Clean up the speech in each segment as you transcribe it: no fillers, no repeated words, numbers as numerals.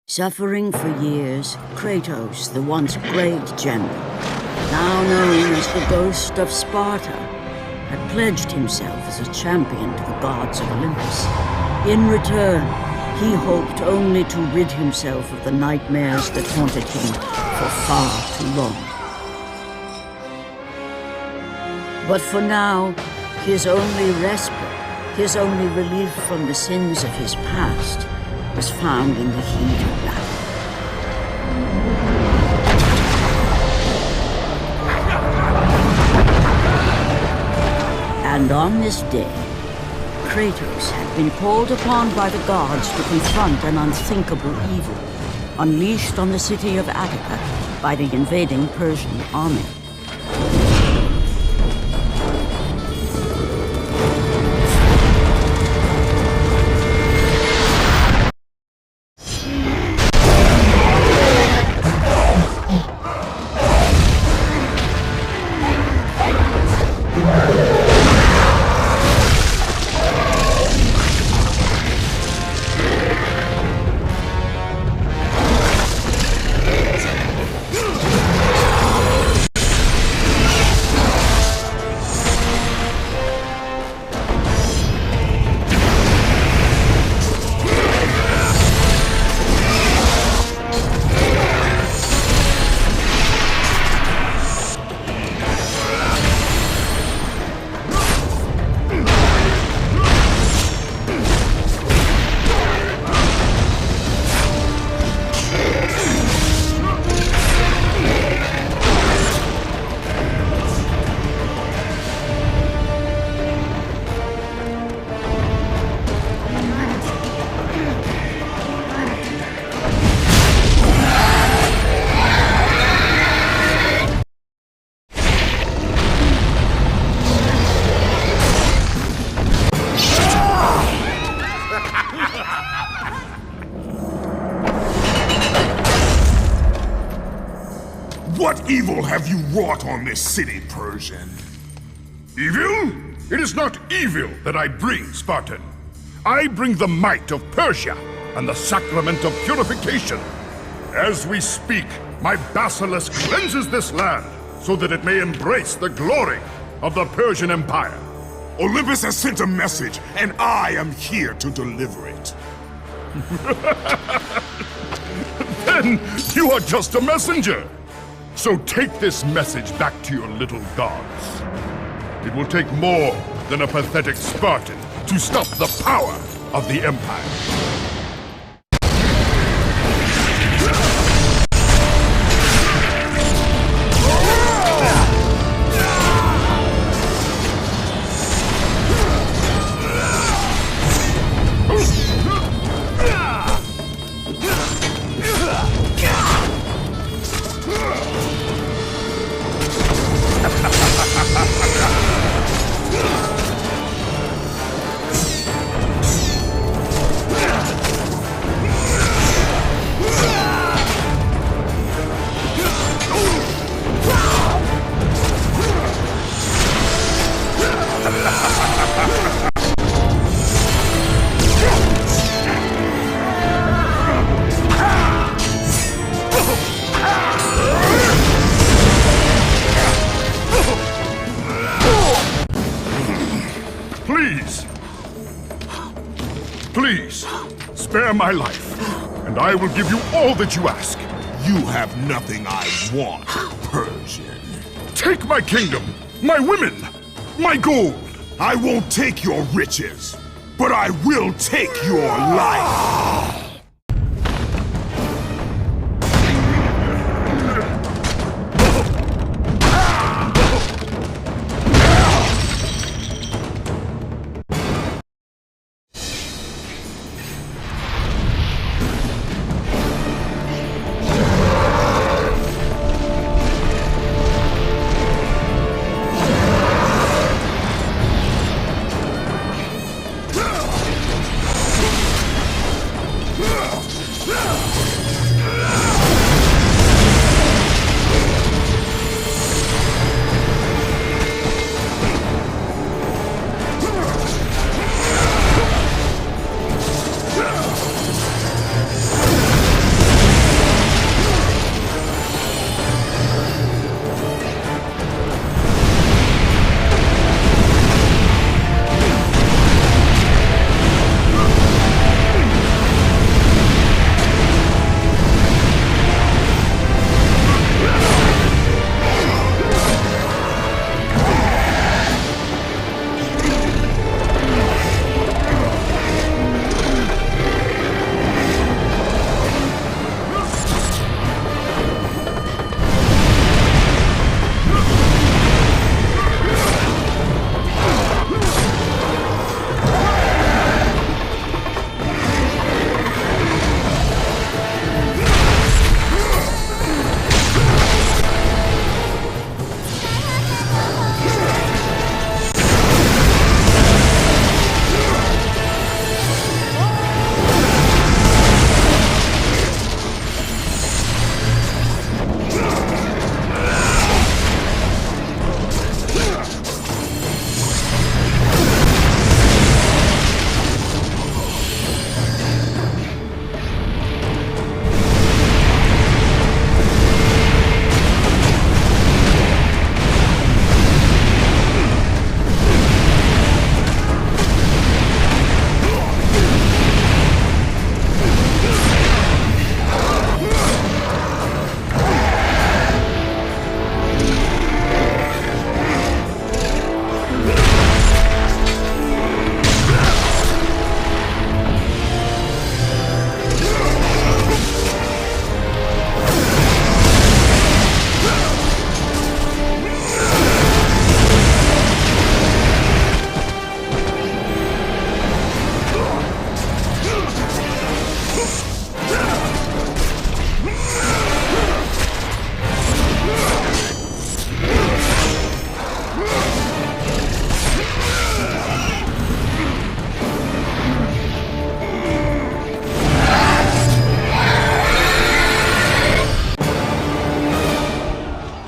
Suffering for years, Kratos, the once great general, now known as the Ghost of Sparta, had pledged himself as a champion to the gods of Olympus. In return, he hoped only to rid himself of the nightmares that haunted him for far too long. But for now, his only respite, his only relief from the sins of his past, was found in the heat of battle. And on this day, Kratos had been called upon by the gods to confront an unthinkable evil, unleashed on the city of Attica by the invading Persian army. What evil have you wrought on this city, Persian? Evil? It is not evil that I bring, Spartan. I bring the might of Persia and the sacrament of purification. As we speak, my basilisk cleanses this land so that it may embrace the glory of the Persian Empire. Olympus has sent a message, and I am here to deliver it. Then you are just a messenger. So take this message back to your little gods. It will take more than a pathetic Spartan to stop the power of the Empire. Please, spare my life, and I will give you all that you ask. You have nothing I want, Persian. Take my kingdom, my women, my gold. I won't take your riches, but I will take your life.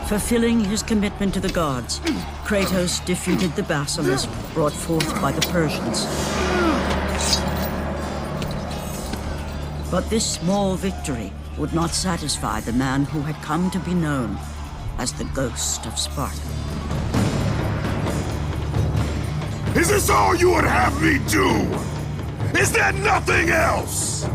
Fulfilling his commitment to the gods, Kratos defeated the basilisk brought forth by the Persians. But this small victory would not satisfy the man who had come to be known as the Ghost of Sparta. Is this all you would have me do? Is there nothing else?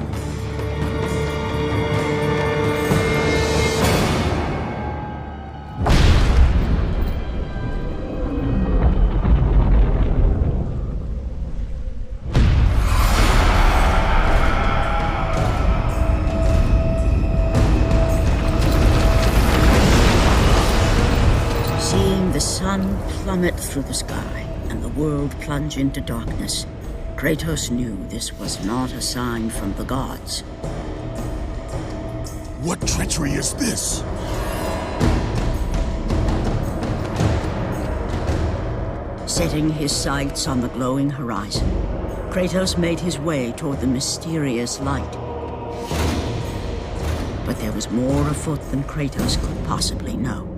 Seeing the sun plummet through the sky and the world plunge into darkness, Kratos knew this was not a sign from the gods. What treachery is this? Setting his sights on the glowing horizon, Kratos made his way toward the mysterious light. But there was more afoot than Kratos could possibly know.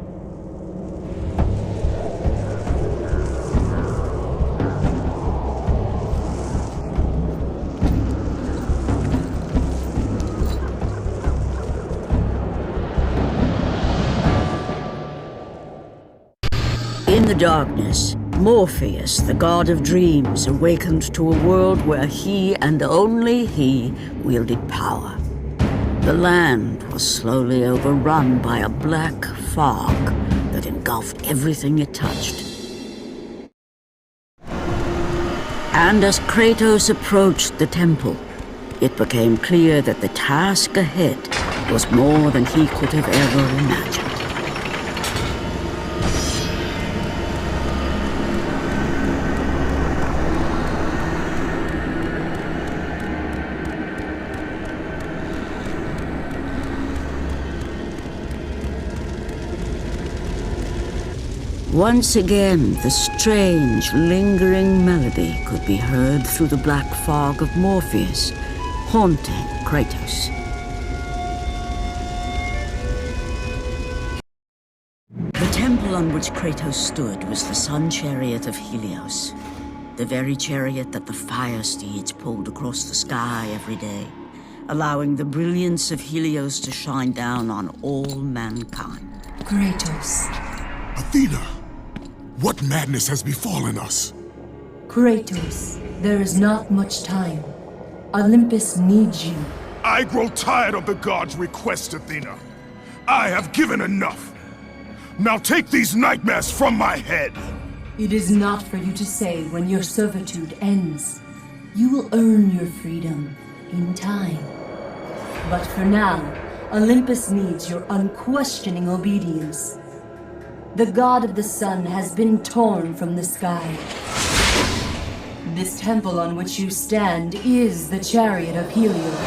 In the darkness, Morpheus, the god of dreams, awakened to a world where he and only he wielded power. The land was slowly overrun by a black fog that engulfed everything it touched. And as Kratos approached the temple, it became clear that the task ahead was more than he could have ever imagined. Once again, the strange, lingering melody could be heard through the black fog of Morpheus, haunting Kratos. The temple on which Kratos stood was the sun chariot of Helios, the very chariot that the fire steeds pulled across the sky every day, allowing the brilliance of Helios to shine down on all mankind. Kratos. Athena! What madness has befallen us? Kratos, there is not much time. Olympus needs you. I grow tired of the gods' requests, Athena. I have given enough. Now take these nightmares from my head. It is not for you to say when your servitude ends. You will earn your freedom in time. But for now, Olympus needs your unquestioning obedience. The god of the sun has been torn from the sky. This temple on which you stand is the chariot of Helios.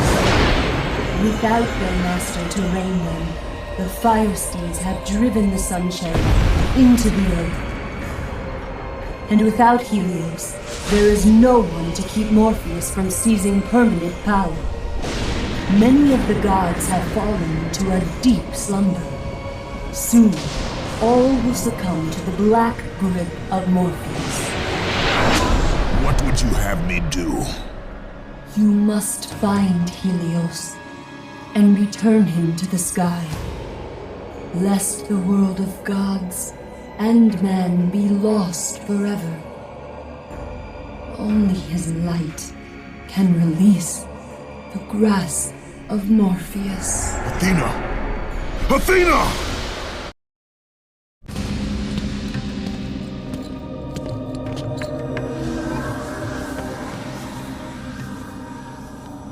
Without their master to rein them, the fire steeds have driven the sun chariot into the earth. And without Helios, there is no one to keep Morpheus from seizing permanent power. Many of the gods have fallen into a deep slumber. Soon, all will succumb to the black grip of Morpheus. What would you have me do? You must find Helios and return him to the sky, lest the world of gods and man be lost forever. Only his light can release the grasp of Morpheus. Athena! Athena!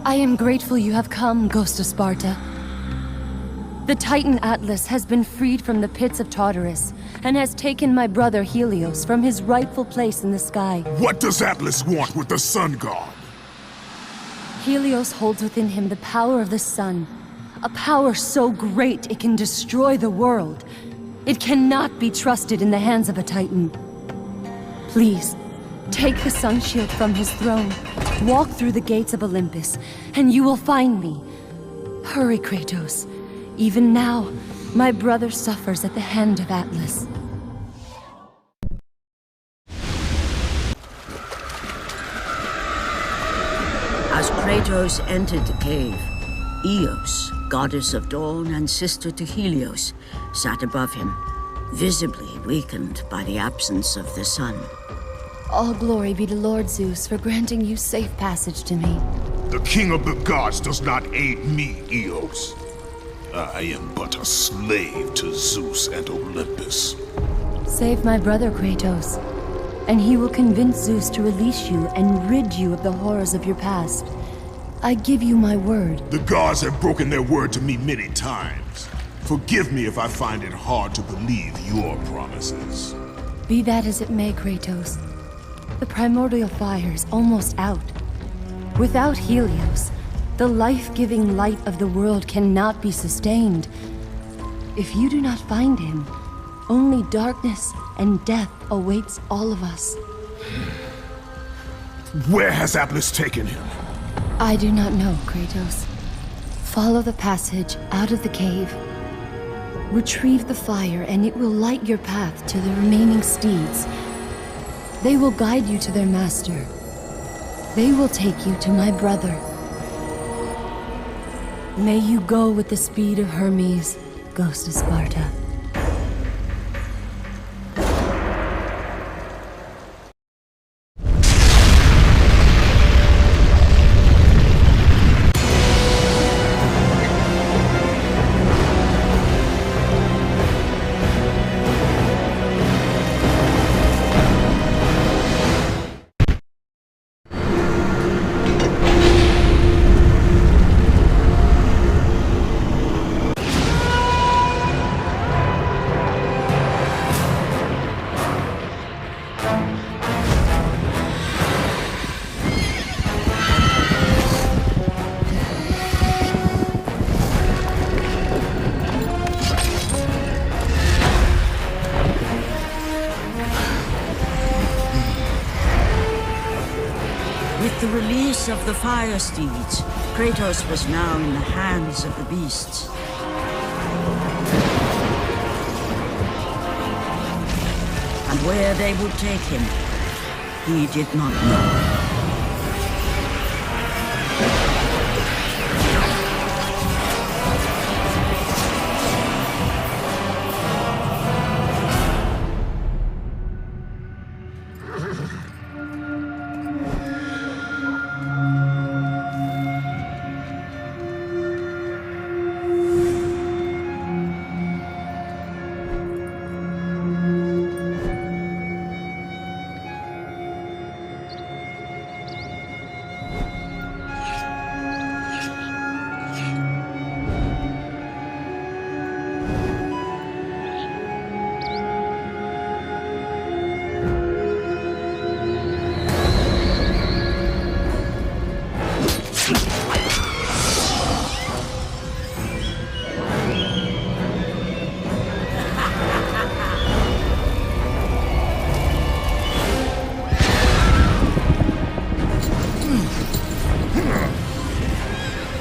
I am grateful you have come, Ghost of Sparta. The Titan Atlas has been freed from the pits of Tartarus, and has taken my brother Helios from his rightful place in the sky. What does Atlas want with the sun god? Helios holds within him the power of the sun, a power so great it can destroy the world. It cannot be trusted in the hands of a Titan. Please, take the sun shield from his throne, walk through the gates of Olympus, and you will find me. Hurry, Kratos. Even now, my brother suffers at the hand of Atlas. As Kratos entered the cave, Eos, goddess of dawn and sister to Helios, sat above him, visibly weakened by the absence of the sun. All glory be to Lord Zeus for granting you safe passage to me. The king of the gods does not aid me, Eos. I am but a slave to Zeus and Olympus. Save my brother, Kratos, and he will convince Zeus to release you and rid you of the horrors of your past. I give you my word. The gods have broken their word to me many times. Forgive me if I find it hard to believe your promises. Be that as it may, Kratos. The primordial fire is almost out. Without Helios, the life-giving light of the world cannot be sustained. If you do not find him, only darkness and death awaits all of us. Where has Atlas taken him? I do not know, Kratos. Follow the passage out of the cave. Retrieve the fire and it will light your path to the remaining steeds. They will guide you to their master. They will take you to my brother. May you go with the speed of Hermes, ghost of Sparta. With the release of the fire steeds, Kratos was now in the hands of the beasts. And where they would take him, he did not know.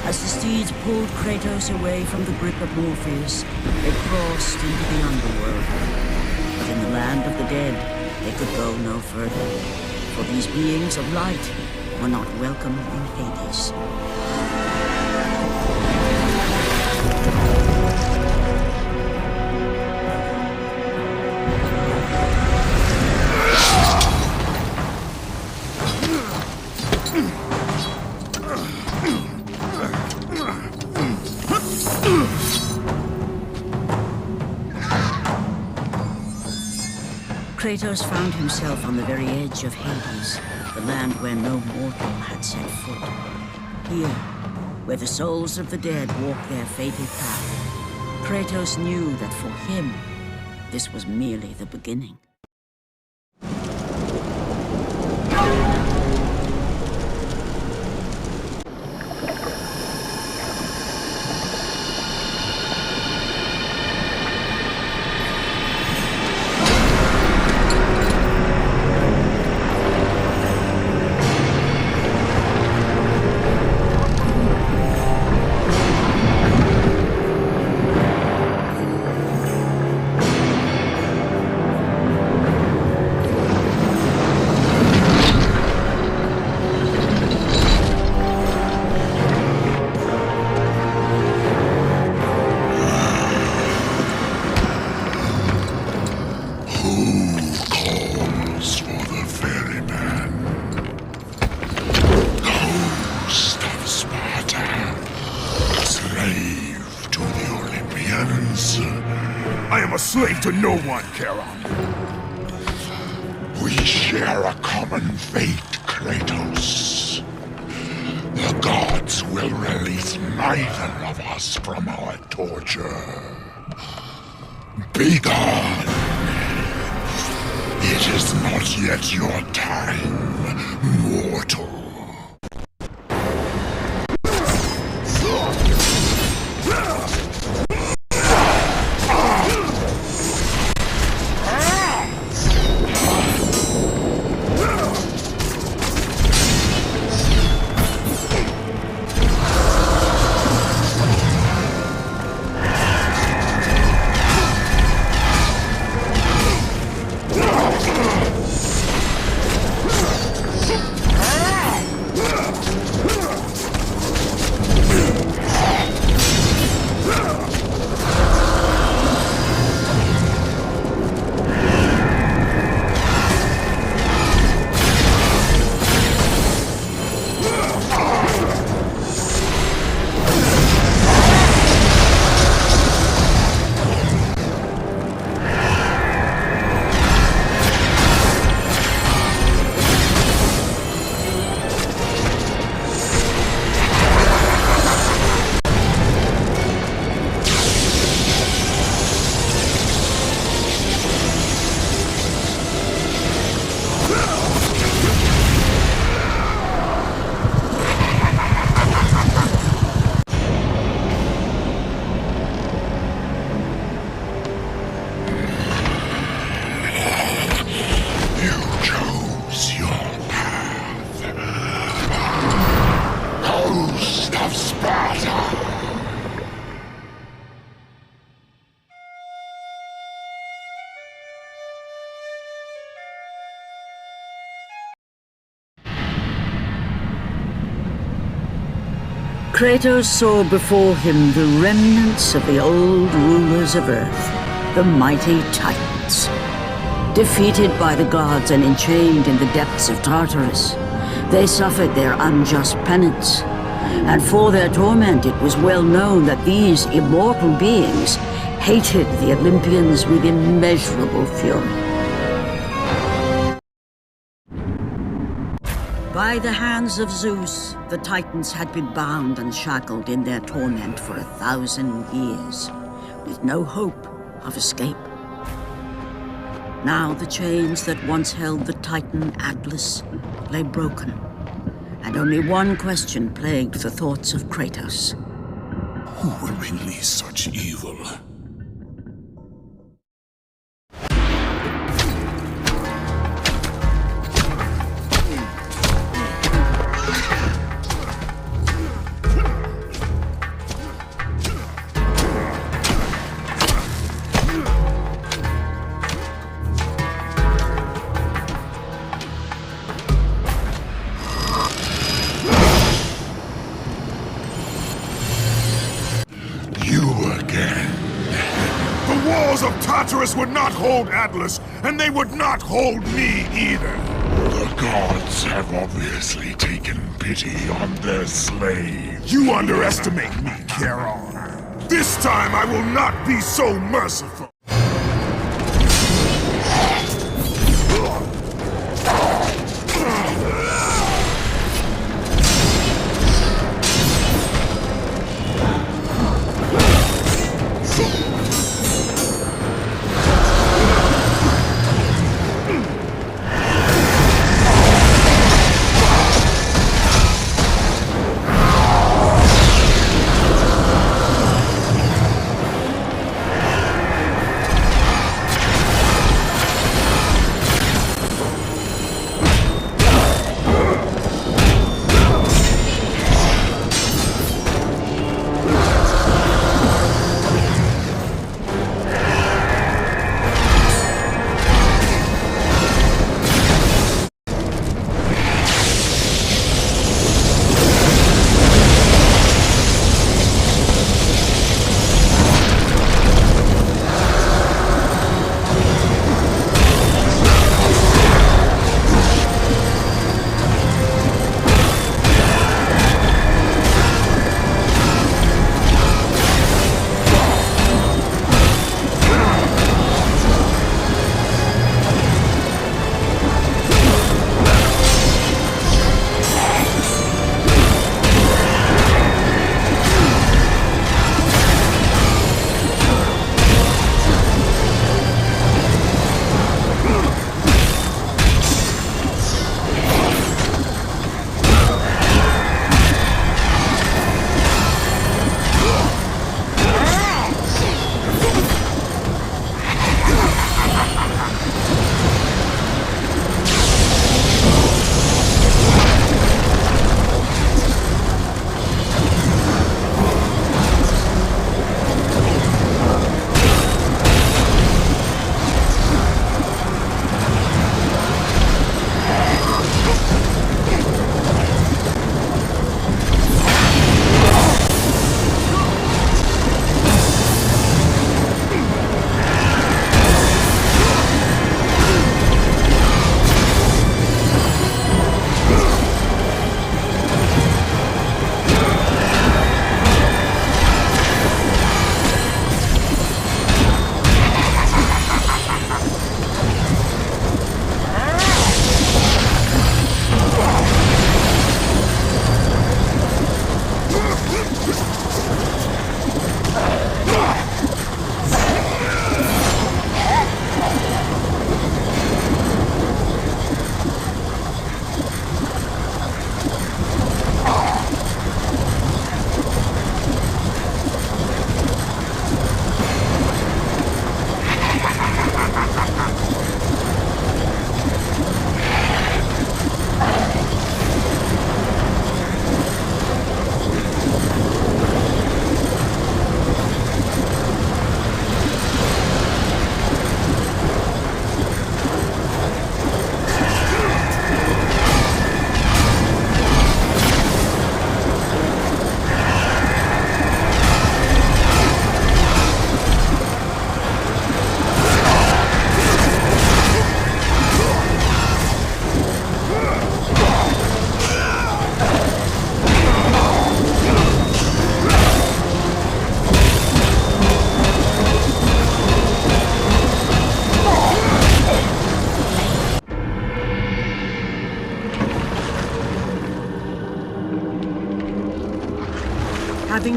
As the steeds pulled Kratos away from the grip of Morpheus, they crossed into the underworld. But in the land of the dead, they could go no further, for these beings of light were not welcome in Hades. Kratos found himself on the very edge of Hades, the land where no mortal had set foot. Here, where the souls of the dead walk their fated path, Kratos knew that for him, this was merely the beginning. Olympians. I am a slave to no one, Charon. We share a common fate, Kratos. The gods will release neither of us from our torture. Be gone! It is not yet your time, mortal. Kratos saw before him the remnants of the old rulers of Earth, the mighty Titans. Defeated by the gods and enchained in the depths of Tartarus, they suffered their unjust penance. And for their torment it was well known that these immortal beings hated the Olympians with immeasurable fury. By the hands of Zeus, the Titans had been bound and shackled in their torment for 1,000 years, with no hope of escape. Now the chains that once held the Titan Atlas lay broken, and only one question plagued the thoughts of Kratos. Who will release such evil? Tartarus would not hold Atlas, and they would not hold me either. The gods have obviously taken pity on their slaves. You underestimate me, Charon. This time I will not be so merciful.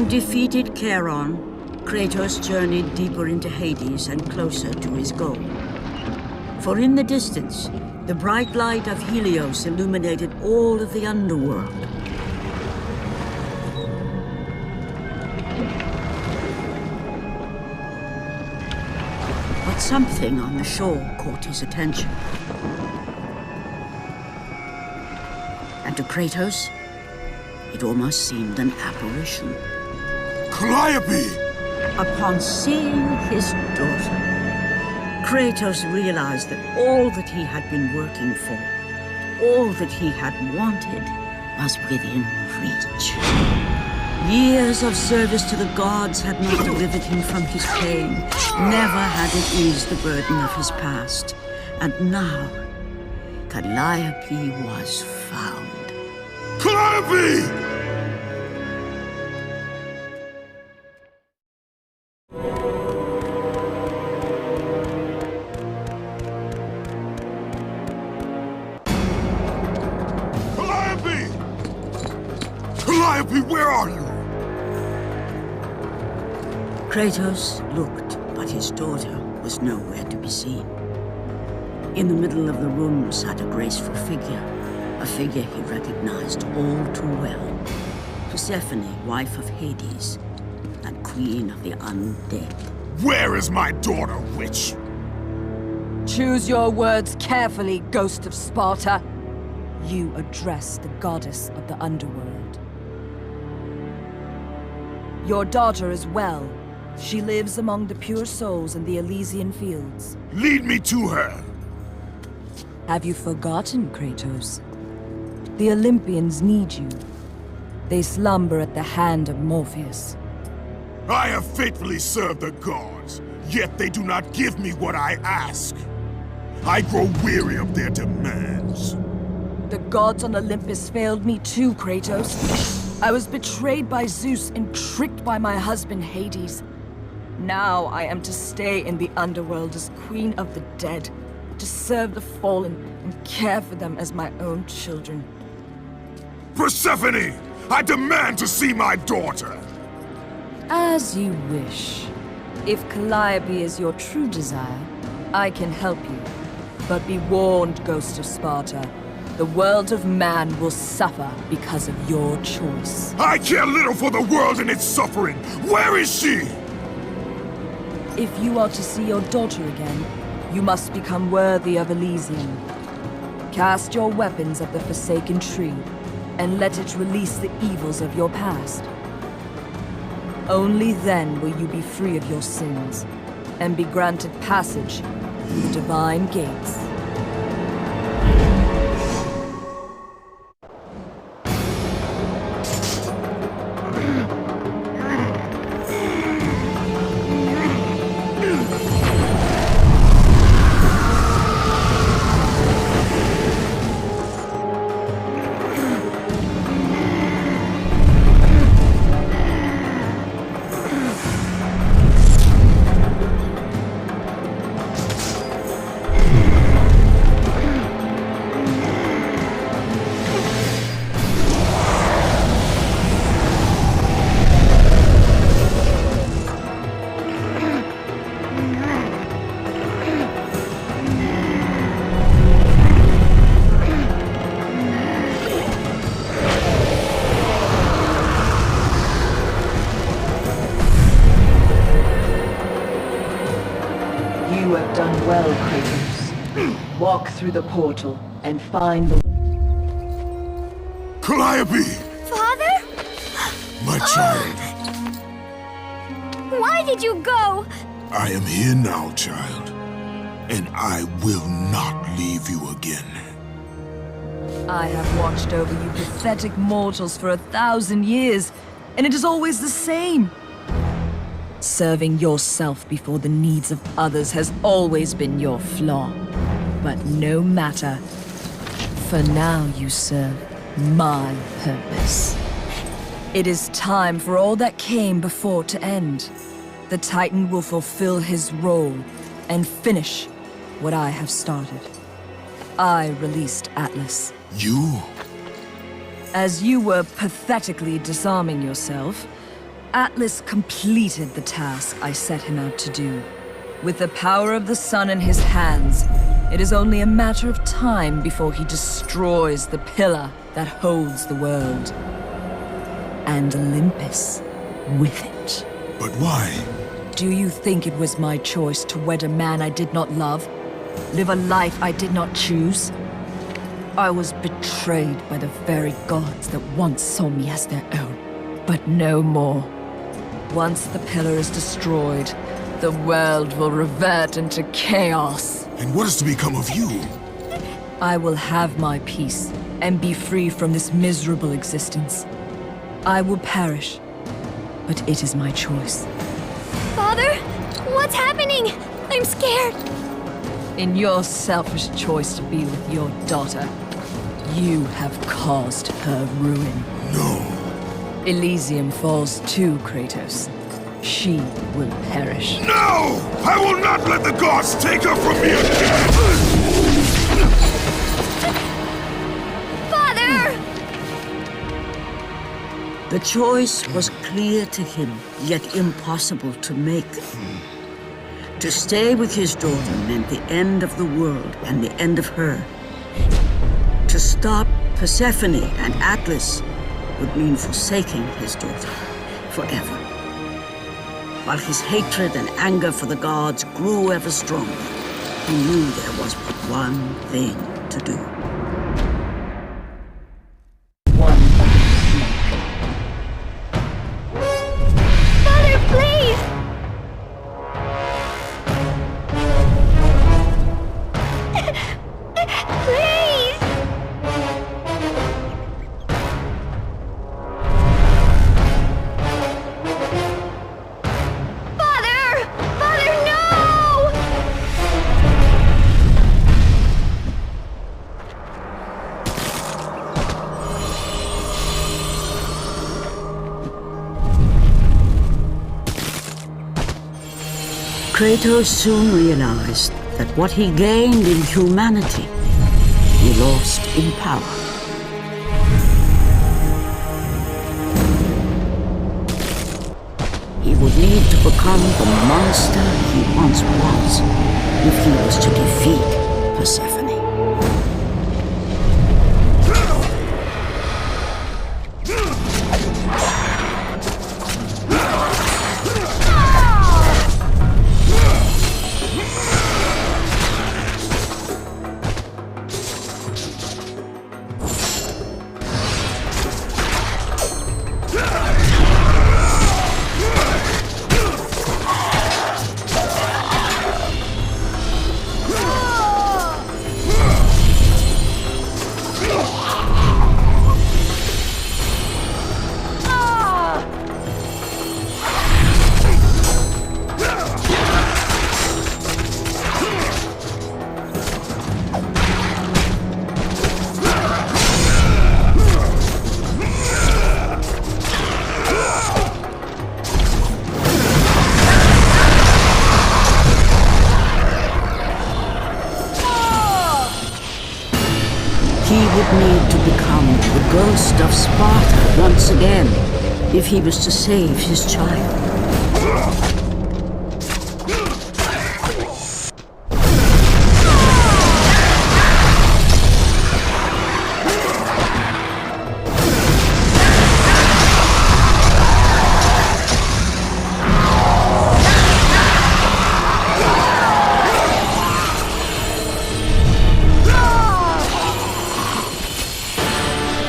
Having defeated Charon, Kratos journeyed deeper into Hades and closer to his goal. For in the distance, the bright light of Helios illuminated all of the underworld. But something on the shore caught his attention. And to Kratos, it almost seemed an apparition. Calliope! Upon seeing his daughter, Kratos realized that all that he had been working for, all that he had wanted, was within reach. Years of service to the gods had not delivered him from his pain, never had it eased the burden of his past. And now, Calliope was found. Calliope! Calliope, where are you? Kratos looked, but his daughter was nowhere to be seen. In the middle of the room sat a graceful figure, a figure he recognized all too well. Persephone, wife of Hades, and queen of the undead. Where is my daughter, witch? Choose your words carefully, Ghost of Sparta. You address the goddess of the underworld. Your daughter is well. She lives among the pure souls in the Elysian fields. Lead me to her. Have you forgotten, Kratos? The Olympians need you. They slumber at the hand of Morpheus. I have faithfully served the gods, yet they do not give me what I ask. I grow weary of their demands. The gods on Olympus failed me too, Kratos. I was betrayed by Zeus and tricked by my husband Hades. Now I am to stay in the underworld as Queen of the Dead, to serve the fallen and care for them as my own children. Persephone! I demand to see my daughter! As you wish. If Calliope is your true desire, I can help you. But be warned, Ghost of Sparta. The world of man will suffer because of your choice. I care little for the world and its suffering! Where is she? If you are to see your daughter again, you must become worthy of Elysium. Cast your weapons at the Forsaken Tree, and let it release the evils of your past. Only then will you be free of your sins, and be granted passage through the divine gates. You have done well, Kratos. Walk through the portal and find the... Calliope! Father? My child. Why did you go? I am here now, child. And I will not leave you again. I have watched over you pathetic mortals for 1,000 years, and it is always the same. Serving yourself before the needs of others has always been your flaw. But no matter. For now you serve my purpose. It is time for all that came before to end. The Titan will fulfill his role and finish what I have started. I released Atlas. You? As you were pathetically disarming yourself, Atlas completed the task I set him out to do. With the power of the sun in his hands, it is only a matter of time before he destroys the pillar that holds the world. And Olympus with it. But why? Do you think it was my choice to wed a man I did not love? Live a life I did not choose? I was betrayed by the very gods that once saw me as their own, but no more. Once the pillar is destroyed, the world will revert into chaos. And what is to become of you? I will have my peace and be free from this miserable existence. I will perish, but it is my choice. Father, what's happening? I'm scared. In your selfish choice to be with your daughter, you have caused her ruin. No. Elysium falls too, Kratos. She will perish. No! I will not let the gods take her from me again! Father! The choice was clear to him, yet impossible to make. To stay with his daughter meant the end of the world and the end of her. To stop Persephone and Atlas would mean forsaking his daughter forever. While his hatred and anger for the gods grew ever stronger, he knew there was but one thing to do. Father, please! Please! Father! Father, no! Kratos soon realized that what he gained in humanity, he lost in power. He would need to become the monster he once was if he was to defeat Persephone. He would need to become the ghost of Sparta once again if he was to save his child.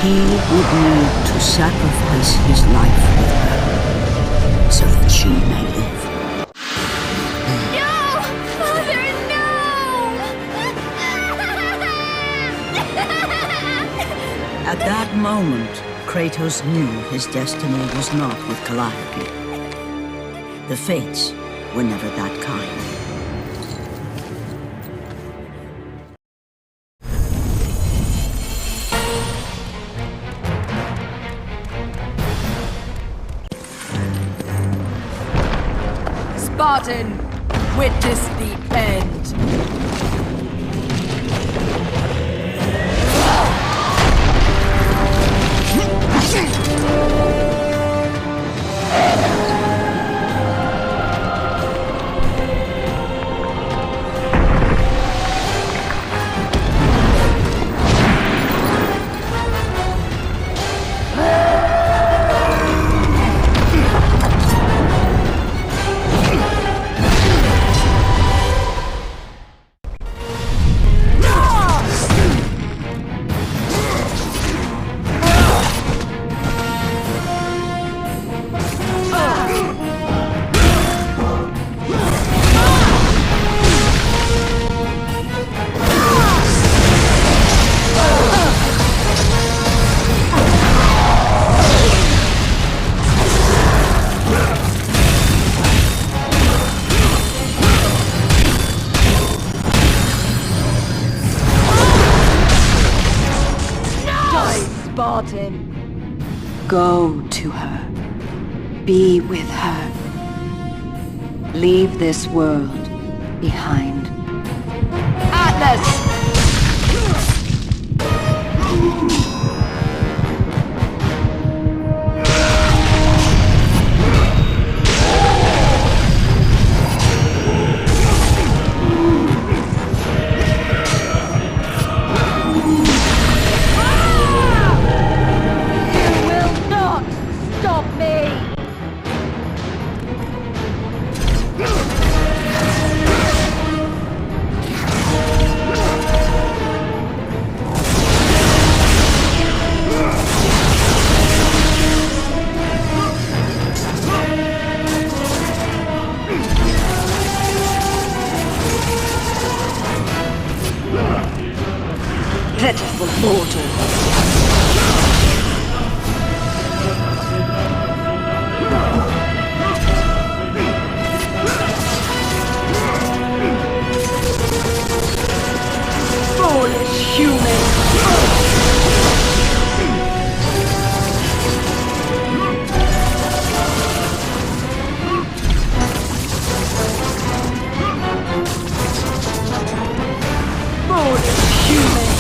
He would need to sacrifice his life with her so that she may live. No! Father, no! At that moment, Kratos knew his destiny was not with Calliope. The fates were never that kind. Spartan, witness the end. Spartan! Go to her. Be with her. Leave this world behind. Atlas! Pitiful mortal. Foolish human! Foolish human!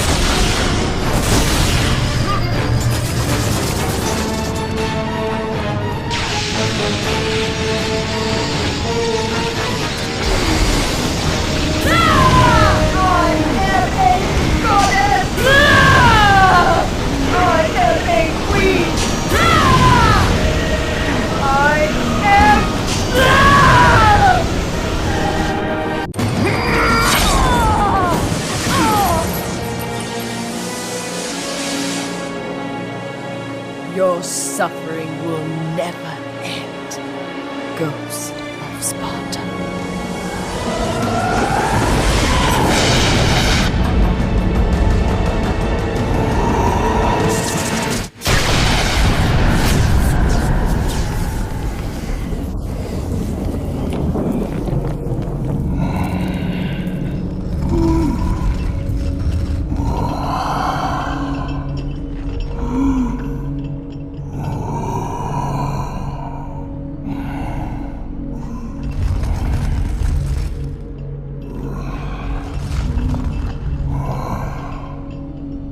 Your suffering will never end, Ghost of Sparta.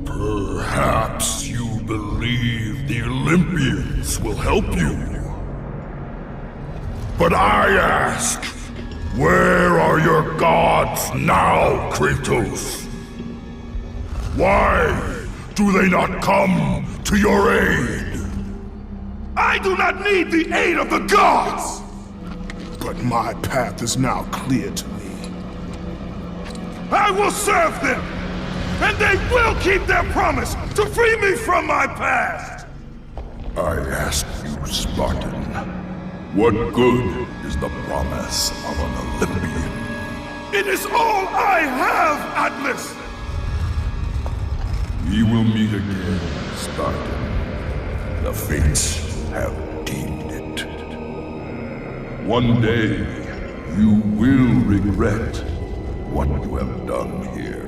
Perhaps you believe the Olympians will help you. But I ask, where are your gods now, Kratos? Why do they not come to your aid? I do not need the aid of the gods! But my path is now clear to me. I will serve them! And they will keep their promise to free me from my past! I ask you, Spartan, what good is the promise of an Olympian? It is all I have, Atlas! We will meet again, Spartan. The fates have deemed it. One day, you will regret what you have done here.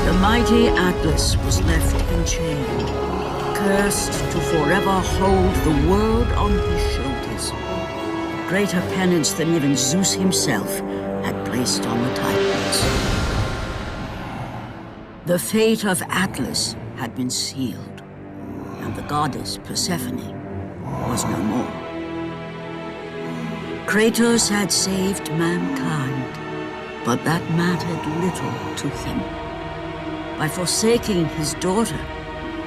The mighty Atlas was left enchained, cursed to forever hold the world on his shoulders. Greater penance than even Zeus himself had placed on the Titans. The fate of Atlas had been sealed, and the goddess Persephone was no more. Kratos had saved mankind, but that mattered little to him. By forsaking his daughter,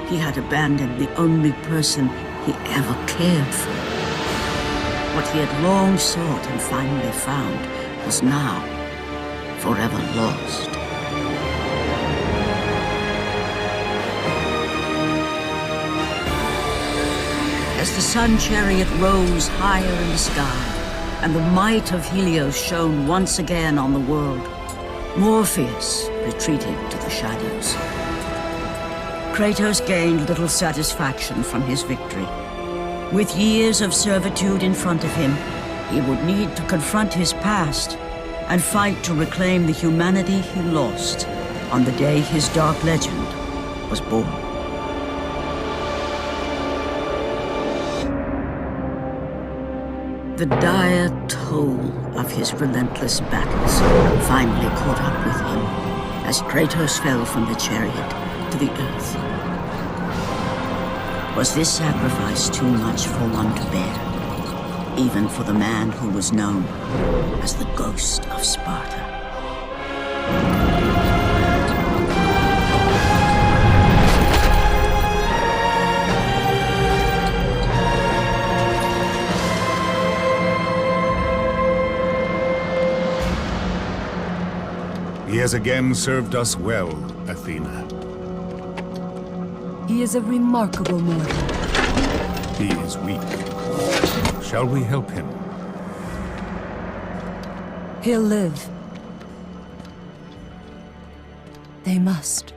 he had abandoned the only person he ever cared for. What he had long sought and finally found was now forever lost. As the sun chariot rose higher in the sky, and the might of Helios shone once again on the world, Morpheus retreated to the shadows. Kratos gained little satisfaction from his victory. With years of servitude in front of him, he would need to confront his past and fight to reclaim the humanity he lost on the day his dark legend was born. The dire toll of his relentless battles finally caught up with him as Kratos fell from the chariot to the earth. Was this sacrifice too much for one to bear, even for the man who was known as the Ghost of Sparta? He has again served us well, Athena. He is a remarkable mortal. He is weak. Shall we help him? He'll live. They must.